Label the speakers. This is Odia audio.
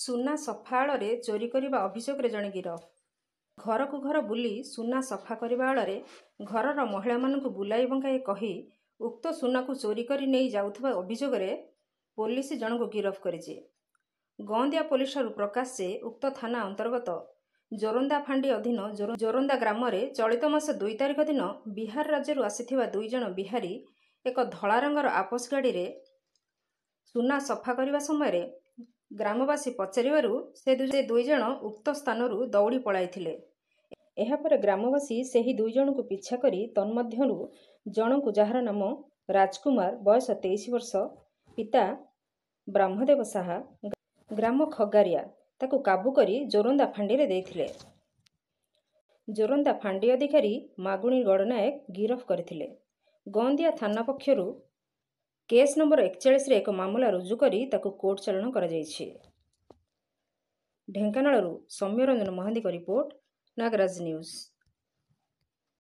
Speaker 1: ସୁନା ସଫା ଆଳରେ ଚୋରି କରିବା ଅଭିଯୋଗରେ ଜଣେ ଗିରଫ। ଘରକୁ ଘର ବୁଲି ସୁନା ସଫା କରିବା ଆଳରେ ଘରର ମହିଳାମାନଙ୍କୁ ବୁଲାଇ ବଙ୍କାଇ କହି ଉକ୍ତ ସୁନାକୁ ଚୋରି କରି ନେଇ ଯାଉଥିବା ଅଭିଯୋଗରେ ପୋଲିସ ଜଣଙ୍କୁ ଗିରଫ କରିଛି। ଗଅଁଦିଆ ପୋଲିସଠାରୁ ପ୍ରକାଶ ଯେ ଉକ୍ତ ଥାନା ଅନ୍ତର୍ଗତ ଜୋରନ୍ଦା ଫାଣ୍ଡି ଅଧୀନ ଜୋରନ୍ଦା ଗ୍ରାମରେ ଚଳିତ ମାସ 2 ତାରିଖ ଦିନ ବିହାର ରାଜ୍ୟରୁ ଆସିଥିବା 2 ଜଣ ବିହାରୀ ଏକ ଧଳା ରଙ୍ଗର ଆପୋସ ଗାଡ଼ିରେ ସୁନା ସଫା କରିବା ସମୟରେ ଗ୍ରାମବାସୀ ପଚାରିବାରୁ ସେ 2 ଜଣ ଉକ୍ତ ସ୍ଥାନରୁ ଦୌଡ଼ି ପଳାଇଥିଲେ। ଏହାପରେ ଗ୍ରାମବାସୀ ସେହି 2 ଜଣଙ୍କୁ ପିଛା କରି ତନ୍ମଧ୍ୟରୁ ଜଣଙ୍କୁ, ଯାହାର ନାମ ରାଜକୁମାର, ବୟସ 23 ବର୍ଷ, ପିତା ବ୍ରହ୍ମଦେବ ସାହା, ଗ୍ରାମ ଖଗାରିଆ, ତାକୁ କାବୁ କରି ଜୋରନ୍ଦା ଫାଣ୍ଡିରେ ଦେଇଥିଲେ। ଜୋରନ୍ଦା ଫାଣ୍ଡି ଅଧିକାରୀ ମାଗୁଣି ଗଡ଼ନାୟକ ଗିରଫ କରିଥିଲେ। ଗଅଁଦିଆ ଥାନା ପକ୍ଷରୁ କେସ୍ ନମ୍ବର 41ରେ ଏକ ମାମଲା ରୁଜୁ କରି ତାକୁ କୋର୍ଟ ଚାଲାଣ କରାଯାଇଛି। ଢେଙ୍କାନାଳରୁ ସୌମ୍ୟରଞ୍ଜନ ମହାନ୍ତିଙ୍କ ରିପୋର୍ଟ, ନାଗରାଜ ନ୍ୟୁଜ୍।